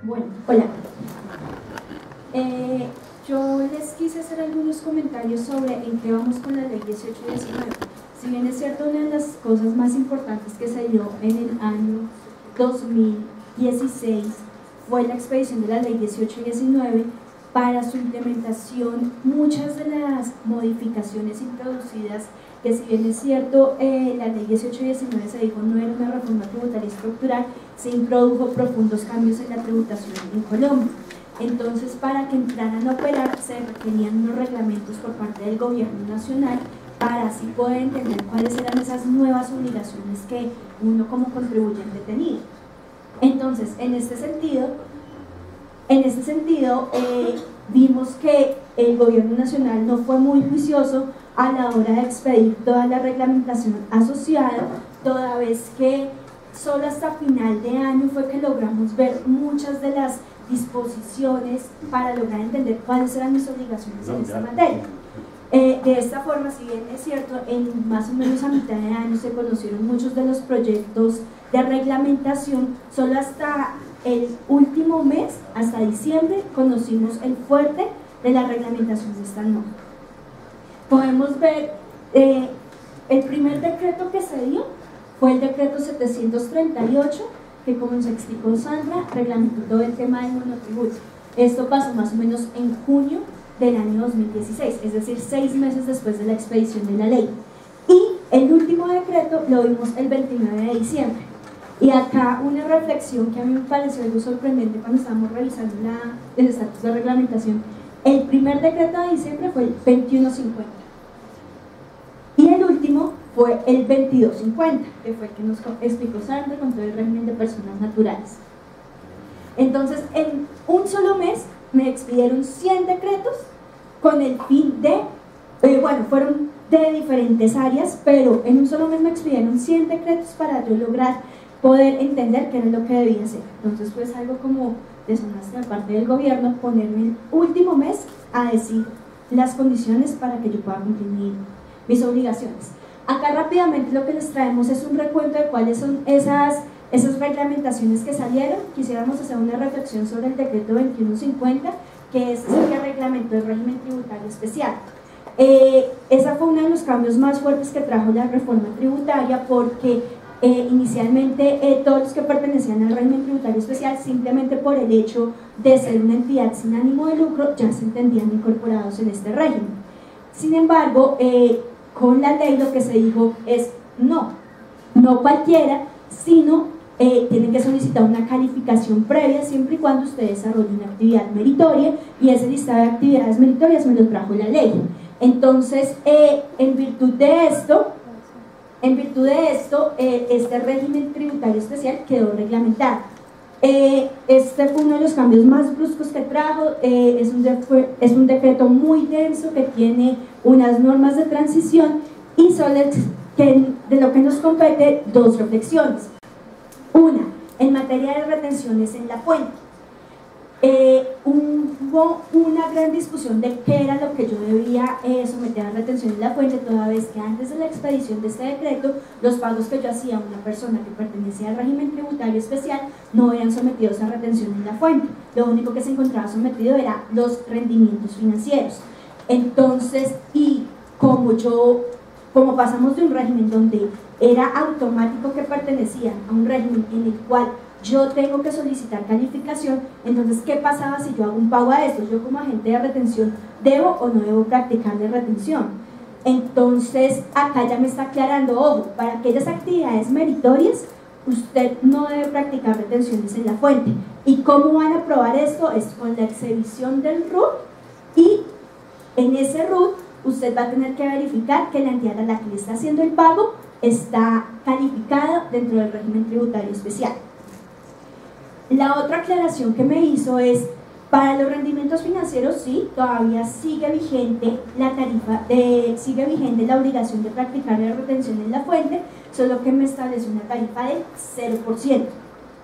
Bueno, hola. Yo les quise hacer algunos comentarios sobre en qué vamos con la ley 18 y 19. Si bien es cierto, una de las cosas más importantes que se dio en el año 2016 fue la expedición de la ley 18 y 19. Para su implementación, muchas de las modificaciones introducidas, que si bien es cierto, la ley 18 y 19 se dijo no era una reforma tributaria estructural, se introdujo profundos cambios en la tributación en Colombia. Entonces, para que entraran a operar, se requerían unos reglamentos por parte del gobierno nacional para así poder entender cuáles eran esas nuevas obligaciones que uno como contribuyente tenía. Entonces, en este sentido, vimos que el gobierno nacional no fue muy juicioso a la hora de expedir toda la reglamentación asociada, toda vez que solo hasta final de año fue que logramos ver muchas de las disposiciones para lograr entender cuáles eran mis obligaciones en esta materia. De esta forma, si bien es cierto, en más o menos a mitad de año se conocieron muchos de los proyectos de reglamentación, solo hasta el último mes, hasta diciembre, conocimos el fuerte de la reglamentación de esta norma. Podemos ver, el primer decreto que se dio fue el decreto 738, que como se explicó Sandra, reglamentó todo el tema del monotributo. Esto pasó más o menos en junio del año 2016, es decir, 6 meses después de la expedición de la ley. Y el último decreto lo vimos el 29 de diciembre. Y acá una reflexión que a mí me pareció algo sorprendente cuando estábamos revisando el estatus de reglamentación. El primer decreto de diciembre fue el 2150 y el último fue el 2250, que fue el que nos explicó Sandra con todo el régimen de personas naturales. Entonces, en un solo mes me expidieron 100 decretos con el fin de, fueron de diferentes áreas, pero en un solo mes me expidieron 100 decretos para yo lograr poder entender qué era lo que debía hacer. Entonces, pues algo como deshonesto de parte del gobierno ponerme el último mes a decir las condiciones para que yo pueda cumplir mis obligaciones. Acá rápidamente lo que les traemos es un recuento de cuáles son esas reglamentaciones que salieron. Quisiéramos hacer una reflexión sobre el decreto 2150, que es el que reglamentó el régimen tributario especial. Ese fue uno de los cambios más fuertes que trajo la reforma tributaria, porque inicialmente todos los que pertenecían al régimen tributario especial, simplemente por el hecho de ser una entidad sin ánimo de lucro, ya se entendían incorporados en este régimen. Sin embargo, con la ley lo que se dijo es no cualquiera, sino tienen que solicitar una calificación previa siempre y cuando usted desarrolle una actividad meritoria, y ese listado de actividades meritorias me lo trajo la ley. Entonces, en virtud de esto, este régimen tributario especial quedó reglamentado. Este fue uno de los cambios más bruscos que trajo. Es un decreto muy denso que tiene unas normas de transición, y solo de lo que nos compete dos reflexiones. Una, en materia de retenciones en la fuente. Hubo una gran discusión de qué era lo que yo debía someter a retención en la fuente, toda vez que antes de la expedición de este decreto, los pagos que yo hacía a una persona que pertenecía al régimen tributario especial no eran sometidos a retención en la fuente. Lo único que se encontraba sometido era los rendimientos financieros. Entonces, y como pasamos de un régimen donde era automático que pertenecían a un régimen en el cual yo tengo que solicitar calificación, entonces ¿qué pasaba si yo hago un pago a estos? Yo como agente de retención, ¿debo o no debo practicarle retención? Entonces acá ya me está aclarando, ojo, para aquellas actividades meritorias usted no debe practicar retenciones en la fuente. ¿Y cómo van a probar esto? Es con la exhibición del RUT, y en ese RUT usted va a tener que verificar que la entidad a la que le está haciendo el pago está calificada dentro del régimen tributario especial. La otra aclaración que me hizo es, para los rendimientos financieros, sí, todavía sigue vigente la tarifa, sigue vigente la obligación de practicar la retención en la fuente, solo que me establece una tarifa del 0%,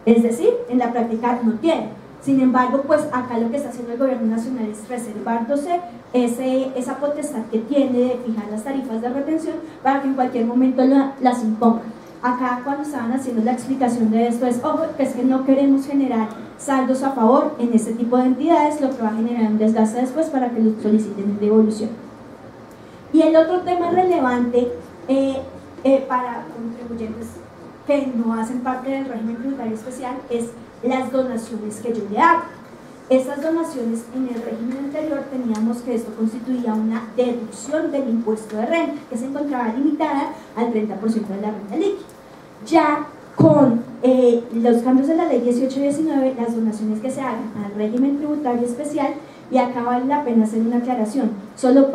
es decir, en la práctica no tiene. Sin embargo, pues acá lo que está haciendo el gobierno nacional es reservándose esa potestad que tiene de fijar las tarifas de retención para que en cualquier momento las impongan. acá cuando estaban haciendo la explicación de esto es, ojo, es que no queremos generar saldos a favor en este tipo de entidades, lo que va a generar un desgaste después para que los soliciten en devolución. Y el otro tema relevante para contribuyentes que no hacen parte del régimen tributario especial es las donaciones que yo le hago. Estas donaciones en el régimen anterior teníamos que esto constituía una deducción del impuesto de renta que se encontraba limitada al 30% de la renta líquida. Ya con los cambios de la ley 18 y 19, las donaciones que se hagan al régimen tributario especial, y acá vale la pena hacer una aclaración, solo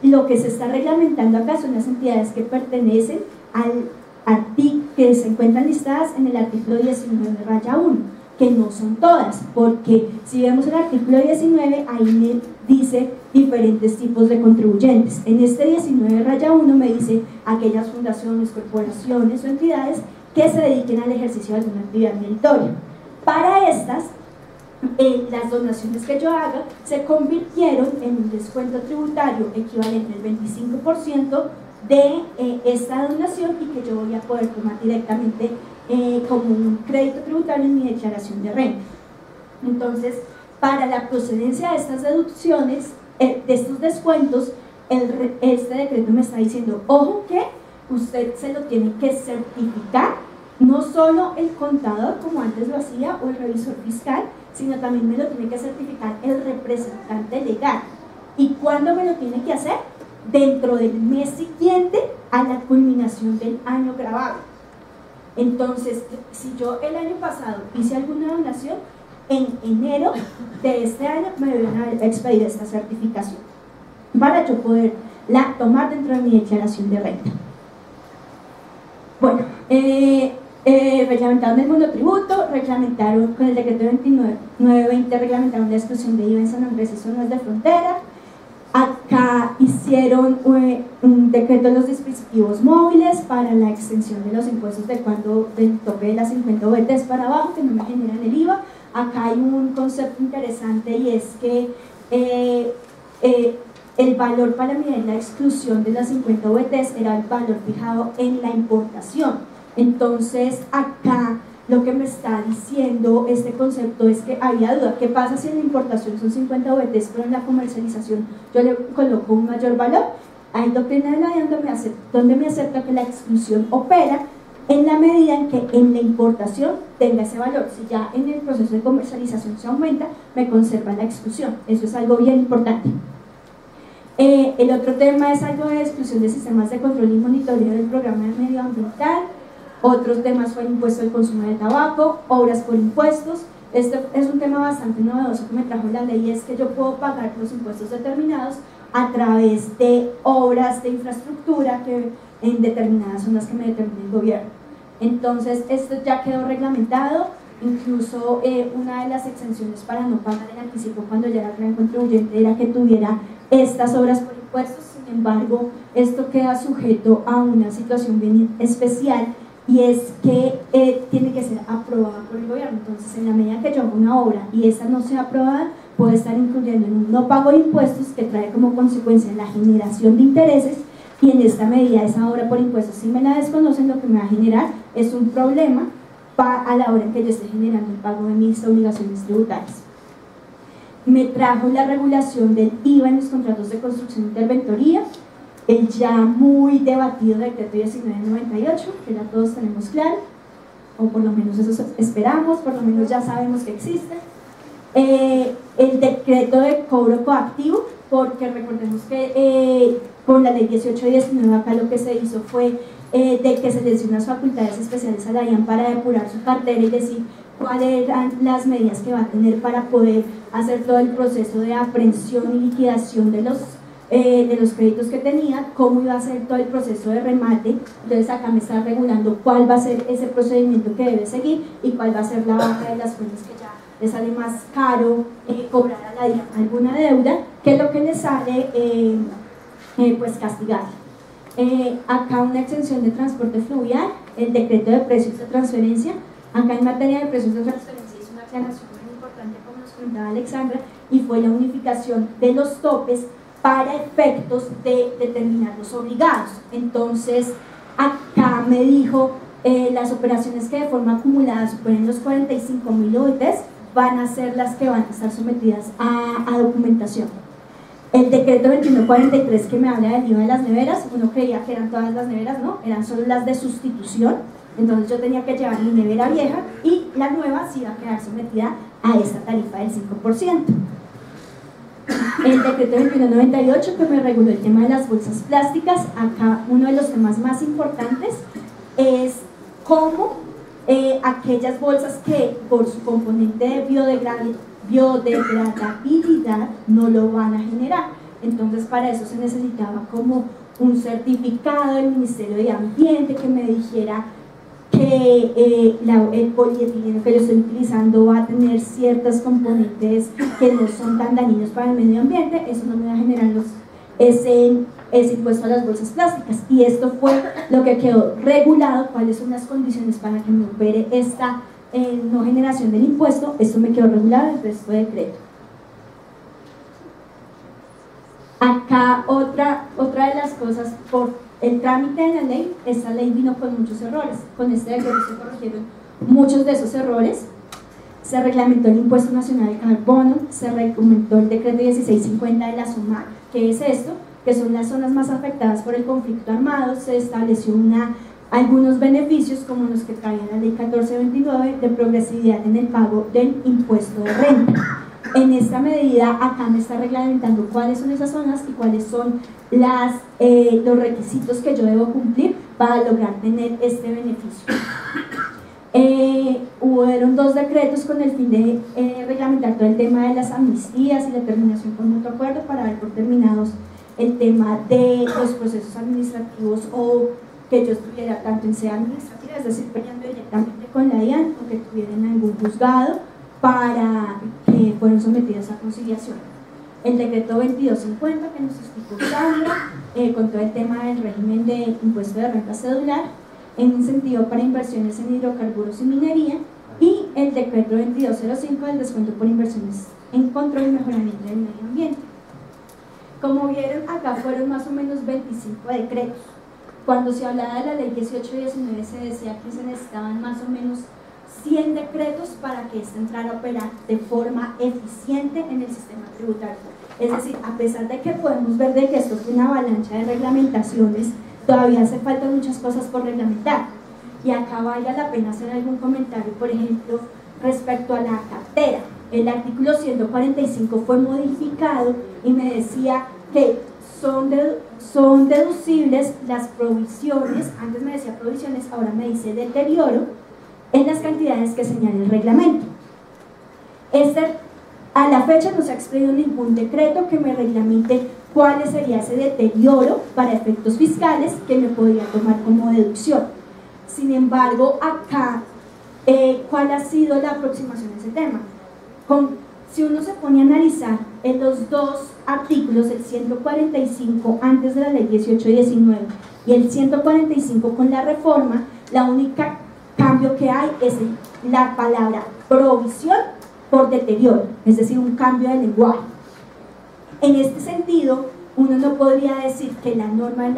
lo que se está reglamentando acá son las entidades que pertenecen al artículo que se encuentran listadas en el artículo 19-1, que no son todas, porque si vemos el artículo 19, ahí me dice diferentes tipos de contribuyentes. En este 19-1 me dice aquellas fundaciones, corporaciones o entidades que se dediquen al ejercicio de alguna actividad meritoria. Para estas, las donaciones que yo haga se convirtieron en un descuento tributario equivalente al 25% de esta donación y que yo voy a poder tomar directamente como un crédito tributario en mi declaración de renta. Entonces, para la procedencia de estas deducciones, de estos descuentos, este decreto me está diciendo, ojo que usted se lo tiene que certificar, no solo el contador como antes lo hacía o el revisor fiscal, sino también me lo tiene que certificar el representante legal. ¿Y cuándo me lo tiene que hacer? Dentro del mes siguiente a la culminación del año grabado. Entonces, si yo el año pasado hice alguna donación, en enero de este año me deben haber expedido esta certificación para yo poderla tomar dentro de mi declaración de renta. Bueno, reglamentaron el monotributo, reglamentaron con el decreto 2920, reglamentaron la exclusión de IVA en San Andrés y zonas de frontera. Acá hicieron un decreto de los dispositivos móviles para la extensión de los impuestos del tope de las 50 VTs para abajo, que no me generan el IVA. Acá hay un concepto interesante y es que el valor para medir la exclusión de las 50 VTs era el valor fijado en la importación. Entonces acá lo que me está diciendo este concepto es que había duda, ¿qué pasa si en la importación son 50 VTs pero en la comercialización yo le coloco un mayor valor? Hay doctrina de la DIAN donde me acepta que la exclusión opera en la medida en que en la importación tenga ese valor. Si ya en el proceso de comercialización se aumenta, me conserva la exclusión. Eso es algo bien importante. El otro tema es algo de exclusión de sistemas de control y monitoreo del programa medioambiental. Otros temas fue el impuesto al consumo de tabaco, obras por impuestos. Este es un tema bastante novedoso que me trajo la ley, y es que yo puedo pagar los impuestos determinados a través de obras de infraestructura que en determinadas zonas que me determina el gobierno. Entonces esto ya quedó reglamentado, incluso una de las exenciones para no pagar el anticipo cuando ya era gran contribuyente era que tuviera estas obras por impuestos. Sin embargo, esto queda sujeto a una situación bien especial, y es que tiene que ser aprobada por el gobierno. Entonces, en la medida que yo hago una obra y esa no sea aprobada, puede estar incluyendo en un no pago de impuestos que trae como consecuencia la generación de intereses, y en esta medida esa obra por impuestos, si me la desconocen, lo que me va a generar es un problema a la hora en que yo esté generando el pago de mis obligaciones tributarias. Me trajo la regulación del IVA en los contratos de construcción e interventoría, el ya muy debatido decreto 1998, que ya todos tenemos claro, o por lo menos eso esperamos, por lo menos ya sabemos que existe. El decreto de cobro coactivo, porque recordemos que con la ley 18 y 19 acá lo que se hizo fue de que se les dio unas facultades especiales a la DIAN para depurar su cartera y decir cuáles eran las medidas que va a tener para poder hacer todo el proceso de aprehensión y liquidación de los créditos que tenía, cómo iba a ser todo el proceso de remate. Entonces acá me está regulando cuál va a ser ese procedimiento que debe seguir y cuál va a ser la baja de las cuentas, que ya le sale más caro cobrar a la DIAN alguna deuda que lo que le sale pues castigar. Acá una exención de transporte fluvial, el decreto de precios de transferencia. Acá en materia de precios de transferencia hizo una aclaración muy importante, como nos comentaba Alexandra, y fue la unificación de los topes para efectos de determinar los obligados. Entonces acá me dijo las operaciones que de forma acumulada superen los 45.000 UITs van a ser las que van a estar sometidas a documentación. El decreto 2143 que me habla del IVA de las neveras, uno creía que eran todas las neveras, no, eran solo las de sustitución, entonces yo tenía que llevar mi nevera vieja y la nueva sí iba a quedar sometida a esta tarifa del 5%. El decreto 2198 que me reguló el tema de las bolsas plásticas, acá uno de los temas más importantes es cómo aquellas bolsas que por su componente de biodegradabilidad no lo van a generar. Entonces para eso se necesitaba como un certificado del Ministerio de Ambiente que me dijera que el polietileno que yo estoy utilizando va a tener ciertos componentes que no son tan dañinos para el medio ambiente. Eso no me va a generar ese impuesto a las bolsas plásticas, y esto fue lo que quedó regulado, cuáles son las condiciones para que me opere esta no generación del impuesto. Esto me quedó regulado en el resto de decreto. Acá otra de las cosas, por el trámite de la ley, esta ley vino con muchos errores. Con este decreto se corrigieron muchos de esos errores. Se reglamentó el impuesto nacional de carbono, se reglamentó el decreto 1650 de la SUMAC. ¿Qué es esto? Que son las zonas más afectadas por el conflicto armado. Se estableció algunos beneficios como los que traía la ley 1429 de progresividad en el pago del impuesto de renta. En esta medida acá me está reglamentando cuáles son esas zonas y cuáles son los requisitos que yo debo cumplir para lograr tener este beneficio. Hubieron 2 decretos con el fin de reglamentar todo el tema de las amnistías y la terminación con mutuo acuerdo, para dar por terminados el tema de los procesos administrativos, o que yo estuviera tanto en sede administrativa, es decir, peleando directamente con la DIAN, o que estuviera en algún juzgado para que fueran sometidos a conciliación. El decreto 2250 que nos explicó Sandra, con todo el tema del régimen de impuesto de renta cedular, en incentivo para inversiones en hidrocarburos y minería, y el decreto 2205 del descuento por inversiones en control y mejoramiento del medio ambiente. Como vieron, acá fueron más o menos 25 decretos. Cuando se hablaba de la ley 1819 se decía que se necesitaban más o menos 100 decretos para que ésta entrara a operar de forma eficiente en el sistema tributario. Es decir, a pesar de que podemos ver de que esto fue una avalancha de reglamentaciones, todavía hace falta muchas cosas por reglamentar. Y acá valga la pena hacer algún comentario, por ejemplo, respecto a la cartera. El artículo 145 fue modificado y me decía que son deducibles las provisiones, antes me decía provisiones, ahora me dice deterioro, en las cantidades que señala el reglamento. A la fecha no se ha expedido ningún decreto que me reglamente cuál sería ese deterioro para efectos fiscales que me podría tomar como deducción. Sin embargo, acá, ¿cuál ha sido la aproximación a ese tema? Si uno se pone a analizar en los 2 artículos, el 145 antes de la ley 1819 y el 145 con la reforma, la única cambio que hay es la palabra provisión por deterioro, es decir, un cambio de lenguaje. En este sentido, uno no podría decir que la norma,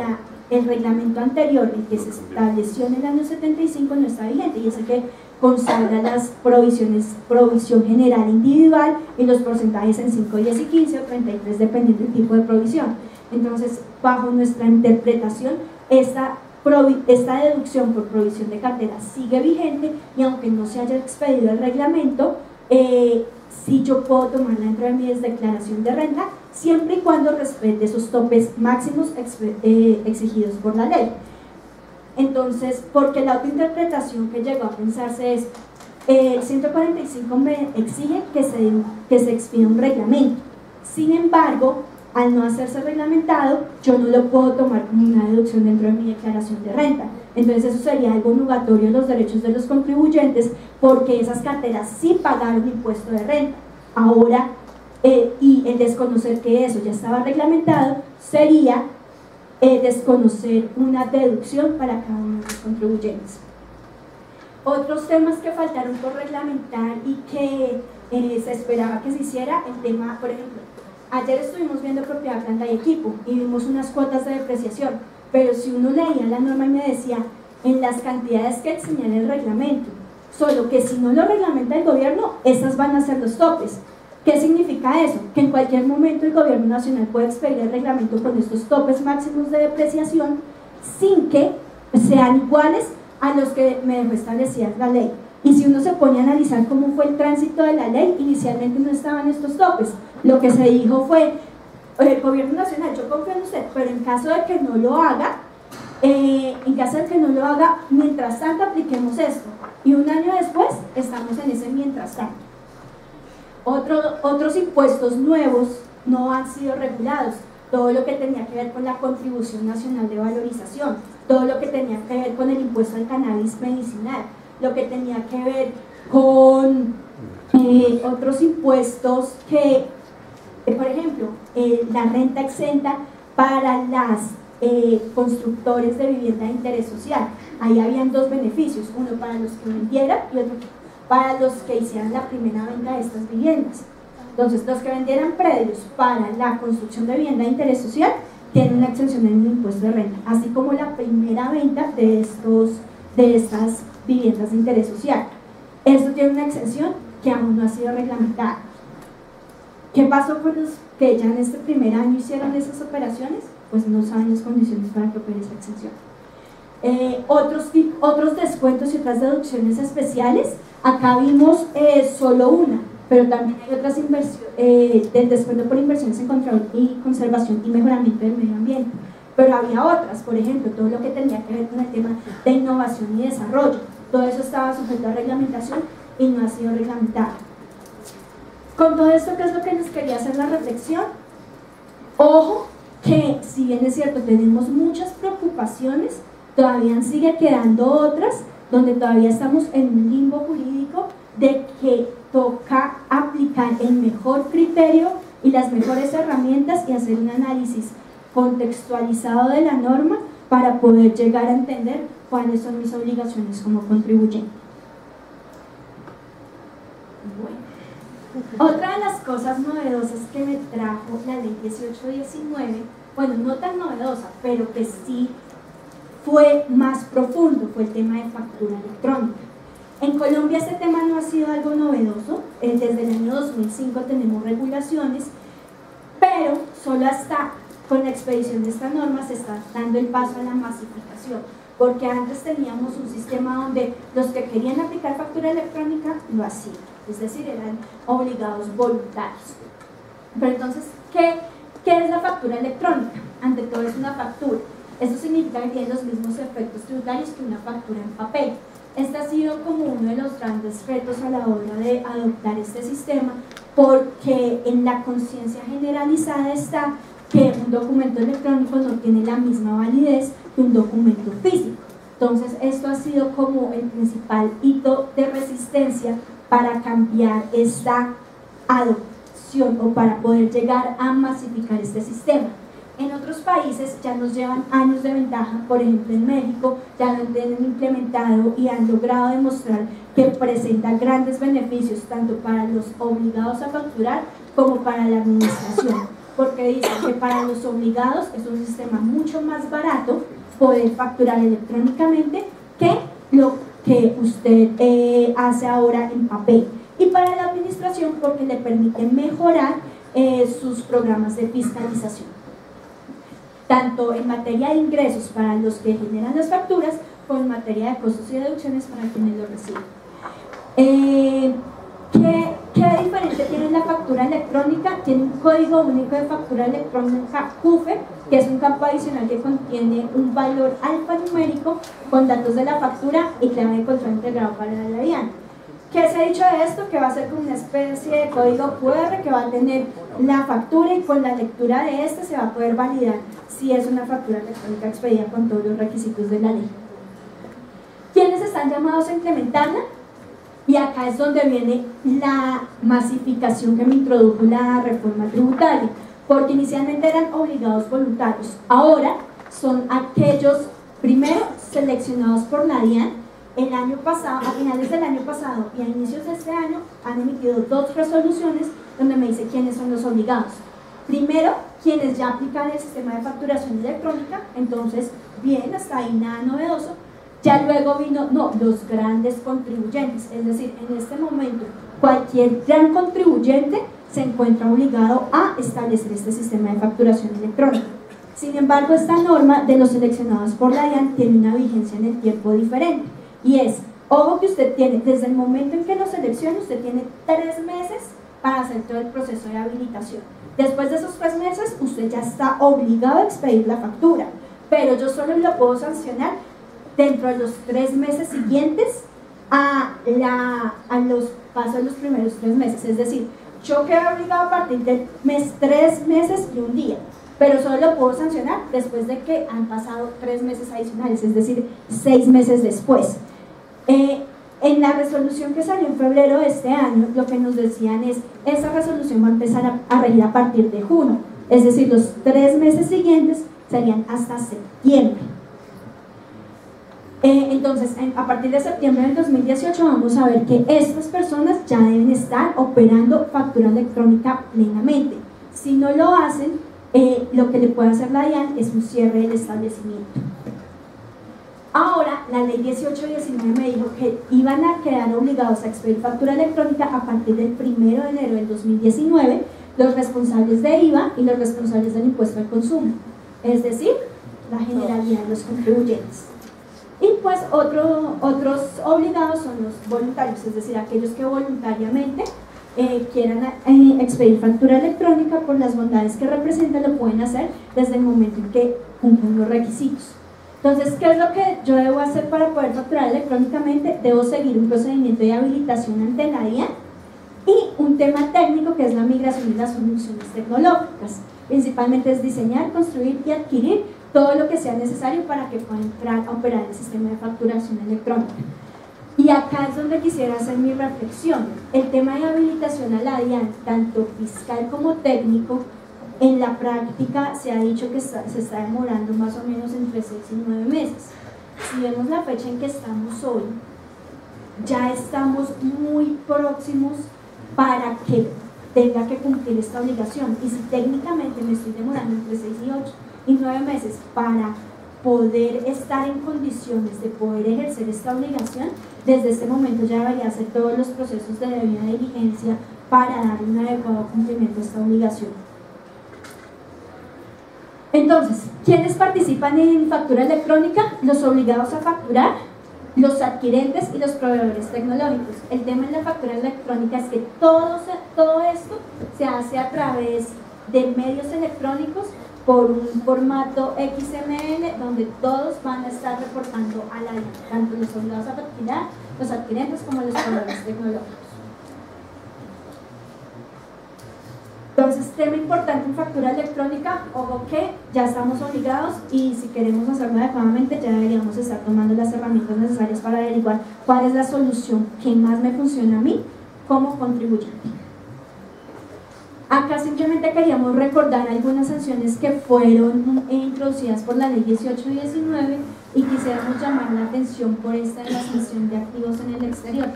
el reglamento anterior, el que se estableció en el año 75, no está vigente, y es el que consagra las provisiones, provisión general individual y los porcentajes en 5, 10 y 15 o 33 dependiendo del tipo de provisión. Entonces, bajo nuestra interpretación, esta deducción por provisión de cartera sigue vigente, y aunque no se haya expedido el reglamento, sí yo puedo tomarla dentro de mi declaración de renta, siempre y cuando respete esos topes máximos exigidos por la ley. Entonces, porque la otra interpretación que llegó a pensarse es, el 145 me exige que se expida un reglamento. Sin embargo, al no hacerse reglamentado, yo no lo puedo tomar como una deducción dentro de mi declaración de renta. Entonces eso sería algo nugatorio en los derechos de los contribuyentes, porque esas carteras sí pagaron impuesto de renta. Ahora, y el desconocer que eso ya estaba reglamentado, sería desconocer una deducción para cada uno de los contribuyentes. Otros temas que faltaron por reglamentar y que se esperaba que se hiciera, el tema, por ejemplo, ayer estuvimos viendo propiedad, planta y equipo y vimos unas cuotas de depreciación, pero si uno leía la norma y me decía en las cantidades que señala el reglamento, solo que si no lo reglamenta el gobierno, esas van a ser los topes. ¿Qué significa eso? Que en cualquier momento el gobierno nacional puede expedir el reglamento con estos topes máximos de depreciación sin que sean iguales a los que me dejó establecida la ley. Y si uno se pone a analizar cómo fue el tránsito de la ley, inicialmente no estaban estos topes. Lo que se dijo fue, el gobierno nacional, yo confío en usted, pero en caso de que no lo haga, mientras tanto apliquemos esto. Y un año después estamos en ese mientras tanto. Otros impuestos nuevos no han sido regulados. Todo lo que tenía que ver con la Contribución Nacional de Valorización, todo lo que tenía que ver con el impuesto al cannabis medicinal, lo que tenía que ver con otros impuestos que, por ejemplo, la renta exenta para las constructores de vivienda de interés social. Ahí habían dos beneficios, uno para los que vendieran y otro para los que hicieran la primera venta de estas viviendas. Entonces, los que vendieran predios para la construcción de vivienda de interés social tienen una exención en el impuesto de renta, así como la primera venta de estas viviendas de interés social. Esto tiene una exención que aún no ha sido reglamentada. ¿Qué pasó con los que ya en este primer año hicieron esas operaciones? Pues no saben las condiciones para que opere esa exención. Otros descuentos y otras deducciones especiales, acá vimos solo una, pero también hay otras del descuento por inversiones en control y conservación y mejoramiento del medio ambiente, pero había otras, por ejemplo, todo lo que tenía que ver con el tema de innovación y desarrollo, todo eso estaba sujeto a reglamentación y no ha sido reglamentado. Con todo esto, ¿qué es lo que nos quería hacer la reflexión? Ojo, que si bien es cierto, tenemos muchas preocupaciones, todavía sigue quedando otras donde todavía estamos en un limbo jurídico de que toca aplicar el mejor criterio y las mejores herramientas y hacer un análisis contextualizado de la norma para poder llegar a entender cuáles son mis obligaciones como contribuyente. Bueno, otra de las cosas novedosas que me trajo la ley 1819, bueno, no tan novedosa, pero que sí fue más profundo, fue el tema de factura electrónica. En Colombia este tema no ha sido algo novedoso, desde el año 2005 tenemos regulaciones, pero solo hasta con la expedición de esta norma se está dando el paso a la masificación, porque antes teníamos un sistema donde los que querían aplicar factura electrónica lo hacían, es decir, eran obligados voluntarios. Pero entonces, ¿qué es la factura electrónica? Ante todo es una factura. Eso significa que tiene los mismos efectos tributarios que una factura en papel. Este ha sido como uno de los grandes retos a la hora de adoptar este sistema, porque en la conciencia generalizada está que un documento electrónico no tiene la misma validez que un documento físico. Entonces esto ha sido como el principal hito de resistencia para cambiar esta adopción o para poder llegar a masificar este sistema. En otros países ya nos llevan años de ventaja, por ejemplo en México ya lo tienen implementado y han logrado demostrar que presenta grandes beneficios tanto para los obligados a facturar como para la administración, porque dicen que para los obligados es un sistema mucho más barato poder facturar electrónicamente que lo que usted hace ahora en papel, y para la administración porque le permite mejorar sus programas de fiscalización, tanto en materia de ingresos para los que generan las facturas, como en materia de costos y deducciones para quienes lo reciben. ¿Qué diferente tiene la factura electrónica? Tiene un código único de factura electrónica CUFE, que es un campo adicional que contiene un valor alfanumérico con datos de la factura y clave de control integrado para la DIAN. ¿Qué se ha dicho de esto? Que va a ser como una especie de código QR que va a tener la factura, y con la lectura de este se va a poder validar si es una factura electrónica expedida con todos los requisitos de la ley. ¿Quiénes están llamados a implementarla? Y acá es donde viene la masificación que me introdujo la reforma tributaria, porque inicialmente eran obligados voluntarios, ahora son aquellos primero seleccionados por la DIAN. El año pasado, a finales del año pasado y a inicios de este año han emitido 2 resoluciones donde me dice quiénes son los obligados. Primero, quienes ya aplican el sistema de facturación electrónica, entonces bien, hasta ahí nada novedoso, Ya luego vino, no, los grandes contribuyentes, es decir, en este momento cualquier gran contribuyente se encuentra obligado a establecer este sistema de facturación electrónica. Sin embargo, esta norma de los seleccionados por la DIAN tiene una vigencia en el tiempo diferente, y es, ojo que usted tiene, desde el momento en que lo seleccione, usted tiene 3 meses para hacer todo el proceso de habilitación. Después de esos 3 meses, usted ya está obligado a expedir la factura, pero yo solo lo puedo sancionar dentro de los 3 meses siguientes a los pasos de los primeros 3 meses. Es decir, yo quedo obligado a partir del mes 3 meses y un día, pero solo lo puedo sancionar después de que han pasado 3 meses adicionales, es decir, 6 meses después. En la resolución que salió en febrero de este año, lo que nos decían es, esa resolución va a empezar a regir a partir de junio, es decir, los 3 meses siguientes serían hasta septiembre. Entonces, a partir de septiembre del 2018 vamos a ver que estas personas ya deben estar operando factura electrónica plenamente. Si no lo hacen, lo que le puede hacer la DIAN es un cierre del establecimiento. Ahora, la ley 1819 me dijo que iban a quedar obligados a expedir factura electrónica a partir del 1 de enero del 2019 los responsables de IVA y los responsables del impuesto al consumo, es decir, la generalidad de los contribuyentes. Y pues otros obligados son los voluntarios, es decir, aquellos que voluntariamente quieran expedir factura electrónica por las bondades que representa, lo pueden hacer desde el momento en que cumplen los requisitos. Entonces, ¿qué es lo que yo debo hacer para poder facturar electrónicamente? Debo seguir un procedimiento de habilitación ante la DIAN y un tema técnico que es la migración de las soluciones tecnológicas. Principalmente es diseñar, construir y adquirir todo lo que sea necesario para que pueda entrar a operar el sistema de facturación electrónica. Y acá es donde quisiera hacer mi reflexión. El tema de habilitación a la DIAN, tanto fiscal como técnico, en la práctica se ha dicho que se está demorando más o menos entre 6 y 9 meses. Si vemos la fecha en que estamos hoy, ya estamos muy próximos para que tenga que cumplir esta obligación. Y si técnicamente me estoy demorando entre 6 y 9 meses para poder estar en condiciones de poder ejercer esta obligación, desde este momento ya debería hacer todos los procesos de debida diligencia para dar un adecuado cumplimiento a esta obligación. Entonces, ¿quiénes participan en factura electrónica? Los obligados a facturar, los adquirentes y los proveedores tecnológicos. El tema en la factura electrónica es que todo esto se hace a través de medios electrónicos por un formato XML donde todos van a estar reportando a la DIAN, tanto los obligados a facturar, los adquirentes como los proveedores tecnológicos. Entonces, tema importante en factura electrónica, ojo que ya estamos obligados y si queremos hacerlo adecuadamente ya deberíamos estar tomando las herramientas necesarias para averiguar cuál es la solución que más me funciona a mí como contribuyente. Acá simplemente queríamos recordar algunas sanciones que fueron introducidas por la ley 1819 y quisiéramos llamar la atención por esta de la sanción de activos en el exterior.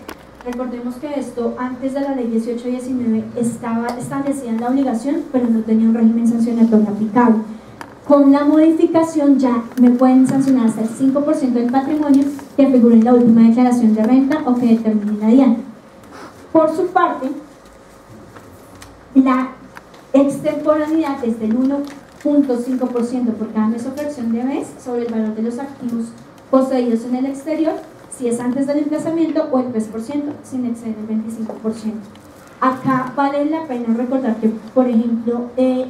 Recordemos que esto antes de la ley 1819 estaba establecida en la obligación, pero no tenía un régimen sancionatorio aplicable. Con la modificación ya me pueden sancionar hasta el 5% del patrimonio que figure en la última declaración de renta o que determine la DIAN. Por su parte, la extemporaneidad es del 1.5% por cada mes o fracción de mes sobre el valor de los activos poseídos en el exterior, si es antes del emplazamiento, o el 3% sin exceder el 25%. Acá vale la pena recordar que, por ejemplo,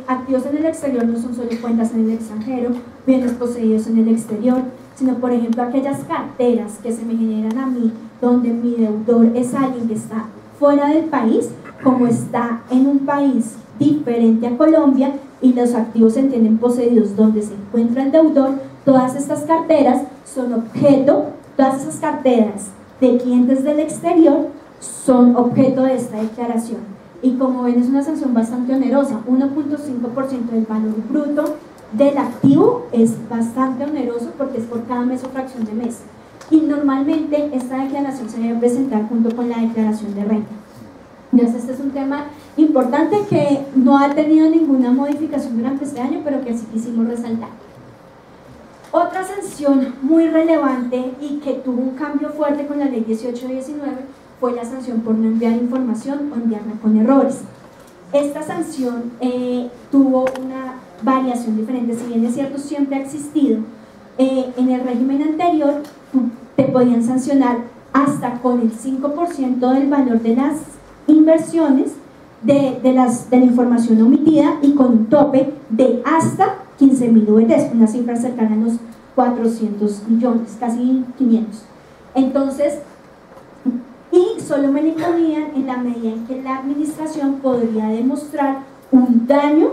activos en el exterior no son solo cuentas en el extranjero, bienes poseídos en el exterior, sino, por ejemplo, aquellas carteras que se me generan a mí, donde mi deudor es alguien que está fuera del país, como está en un país diferente a Colombia y los activos se entienden poseídos donde se encuentra el deudor. Todas estas carteras son objeto, todas esas carteras de clientes del exterior son objeto de esta declaración. Y como ven, es una sanción bastante onerosa. 1.5% del valor bruto del activo es bastante oneroso porque es por cada mes o fracción de mes. Y normalmente esta declaración se debe presentar junto con la declaración de renta. Entonces, este es un tema importante que no ha tenido ninguna modificación durante este año, pero que sí quisimos resaltar. Otra sanción muy relevante y que tuvo un cambio fuerte con la ley 1819 fue la sanción por no enviar información o enviarla con errores. Esta sanción tuvo una variación diferente, si bien es cierto siempre ha existido. En el régimen anterior te podían sancionar hasta con el 5% del valor de las inversiones de la información omitida y con un tope de hasta 15.000 VTs, una cifra cercana a los 400 millones, casi 500. Entonces, y solo me lo imponían en la medida en que la administración podría demostrar un daño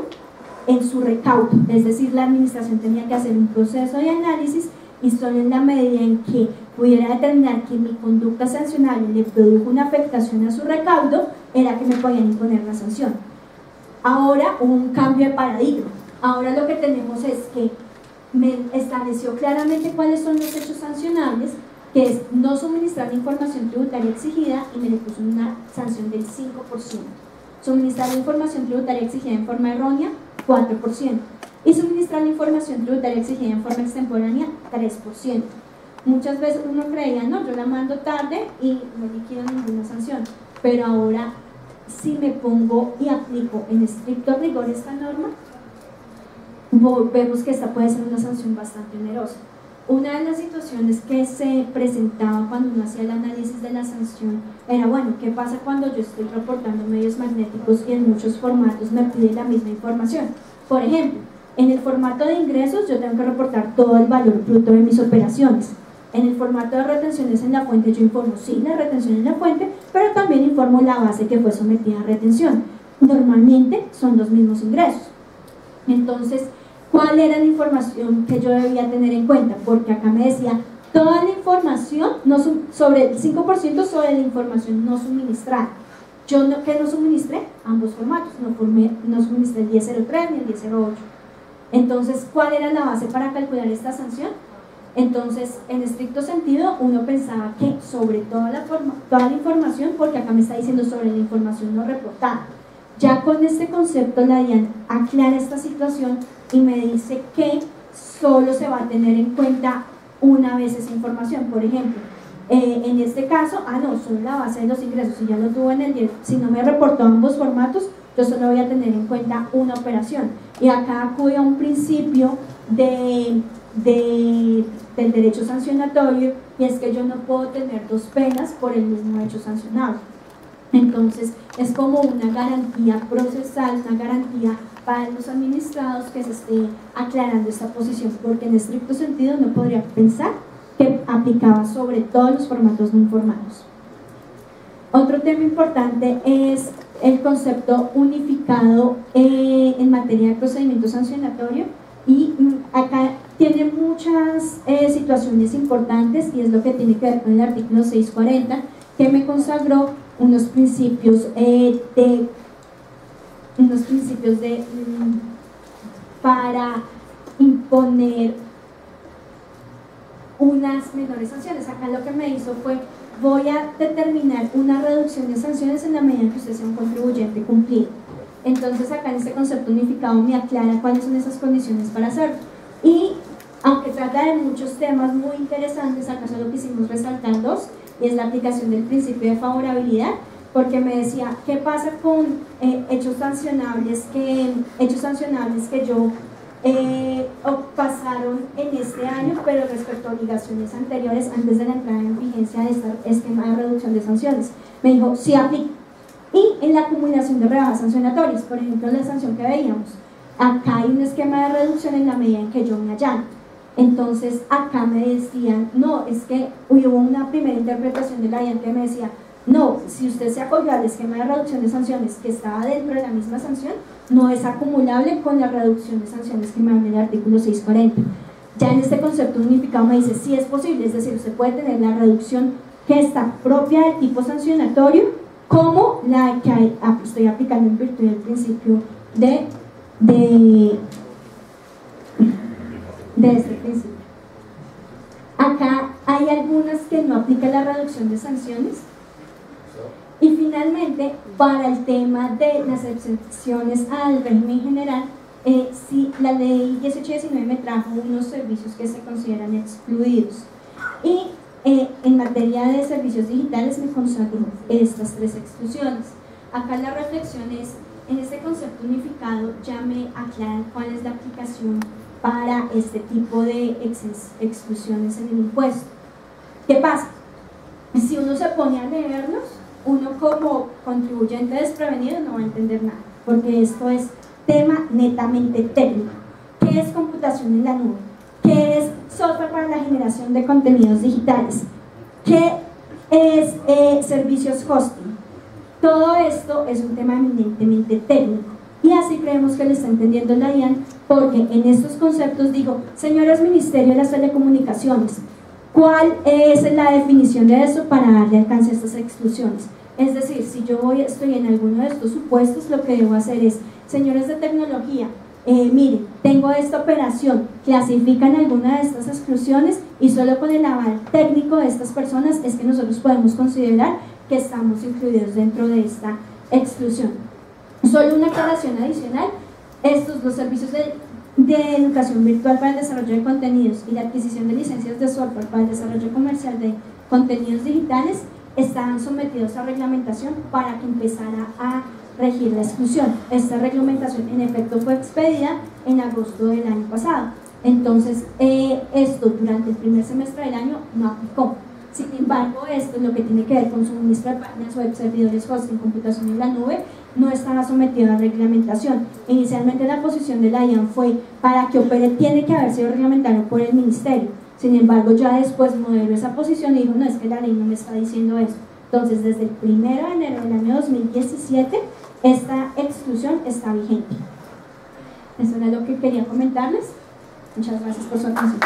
en su recaudo, es decir, la administración tenía que hacer un proceso de análisis y solo en la medida en que pudiera determinar que mi conducta sancionable le produjo una afectación a su recaudo, era que me podían imponer la sanción. Ahora hubo un cambio de paradigma. Ahora lo que tenemos es que me estableció claramente cuáles son los hechos sancionables, que es no suministrar la información tributaria exigida, y me le puso una sanción del 5%. Suministrar la información tributaria exigida en forma errónea, 4%. Y suministrar la información tributaria exigida en forma extemporánea, 3%. Muchas veces uno creía, no, yo la mando tarde y no liquido ninguna sanción. Pero ahora, si me pongo y aplico en estricto rigor esta norma, vemos que esta puede ser una sanción bastante onerosa. Una de las situaciones que se presentaba cuando uno hacía el análisis de la sanción era, bueno, ¿qué pasa cuando yo estoy reportando medios magnéticos y en muchos formatos me pide la misma información? Por ejemplo, en el formato de ingresos yo tengo que reportar todo el valor bruto de mis operaciones. En el formato de retenciones en la fuente yo informo, sí, la retención en la fuente, pero también informo la base que fue sometida a retención. Normalmente son los mismos ingresos. Entonces, ¿cuál era la información que yo debía tener en cuenta? Porque acá me decía, toda la información, sobre el 5% sobre la información no suministrada. Yo que no suministré ambos formatos, no suministré el 1003 ni el 1008. Entonces, ¿cuál era la base para calcular esta sanción? Entonces, en estricto sentido, uno pensaba que sobre toda la información, porque acá me está diciendo sobre la información no reportada. Ya con este concepto la DIAN aclara esta situación y me dice que solo se va a tener en cuenta una vez esa información. Por ejemplo, en este caso, no, solo la base de los ingresos, si ya lo tuvo en el 10, si no me reportó ambos formatos, yo solo voy a tener en cuenta una operación. Y acá acude a un principio del derecho sancionatorio, y es que yo no puedo tener dos penas por el mismo hecho sancionado. Entonces es como una garantía procesal, una garantía para los administrados que se esté aclarando esta posición, porque en estricto sentido no podría pensar que aplicaba sobre todos los formatos no informados. Otro tema importante es el concepto unificado en materia de procedimiento sancionatorio, y acá tiene muchas situaciones importantes, y es lo que tiene que ver con el artículo 640, que me consagró unos principios para imponer unas menores sanciones. Acá lo que me hizo fue, voy a determinar una reducción de sanciones en la medida en que usted sea un contribuyente cumplido. Entonces acá en este concepto unificado me aclara cuáles son esas condiciones para hacerlo. Y aunque trata de muchos temas muy interesantes, acá solo quisimos resaltar dos, y es la aplicación del principio de favorabilidad, porque me decía, ¿qué pasa con hechos sancionables que yo pasaron en este año, pero respecto a obligaciones anteriores antes de la entrada en vigencia de este esquema de reducción de sanciones? Me dijo, sí aplica. Y en la acumulación de rebajas sancionatorias, por ejemplo, la sanción que veíamos, acá hay un esquema de reducción en la medida en que yo me allano. Entonces acá me decían, no, es que hubo una primera interpretación de la DIAN que me decía, no, si usted se acogió al esquema de reducción de sanciones que estaba dentro de la misma sanción, no es acumulable con la reducción de sanciones que me da en el artículo 640. Ya en este concepto unificado me dice, sí es posible, es decir, usted puede tener la reducción que está propia del tipo sancionatorio, como la que estoy aplicando en virtud del principio de este principio. Acá hay algunas que no aplican la reducción de sanciones. Y finalmente, para el tema de las excepciones al régimen general, si la ley 1819 me trajo unos servicios que se consideran excluidos. Y en materia de servicios digitales me consagró estas 3 exclusiones. Acá la reflexión es, en este concepto unificado ya me aclaran cuál es la aplicación para este tipo de exclusiones en el impuesto. ¿Qué pasa? Si uno se pone a leerlos, uno como contribuyente desprevenido no va a entender nada, porque esto es tema netamente técnico. ¿Qué es computación en la nube? ¿Qué es software para la generación de contenidos digitales? ¿Qué es servicios hosting? Todo esto es un tema eminentemente técnico y así creemos que lo está entendiendo la DIAN, porque en estos conceptos digo, señores Ministerio de las Telecomunicaciones, ¿cuál es la definición de eso para darle alcance a estas exclusiones? Es decir, si yo estoy en alguno de estos supuestos, lo que debo hacer es, señores de tecnología, miren, tengo esta operación, clasifican alguna de estas exclusiones y solo con el aval técnico de estas personas es que nosotros podemos considerar que estamos incluidos dentro de esta exclusión. Solo una aclaración adicional, los servicios de educación virtual para el desarrollo de contenidos y la adquisición de licencias de software para el desarrollo comercial de contenidos digitales estaban sometidos a reglamentación para que empezara a regir la exclusión. Esta reglamentación en efecto fue expedida en agosto del año pasado. Entonces esto durante el primer semestre del año no aplicó. Sin embargo, esto es lo que tiene que ver con suministro de páginas web, servidores hosting, computación en la nube, no estaba sometido a reglamentación. Inicialmente la posición de la DIAN fue para que opere tiene que haber sido reglamentado por el Ministerio. Sin embargo, ya después modeló esa posición y dijo, no, es que la ley no me está diciendo eso. Entonces, desde el 1 de enero del año 2017, esta exclusión está vigente. Eso era lo que quería comentarles. Muchas gracias por su atención.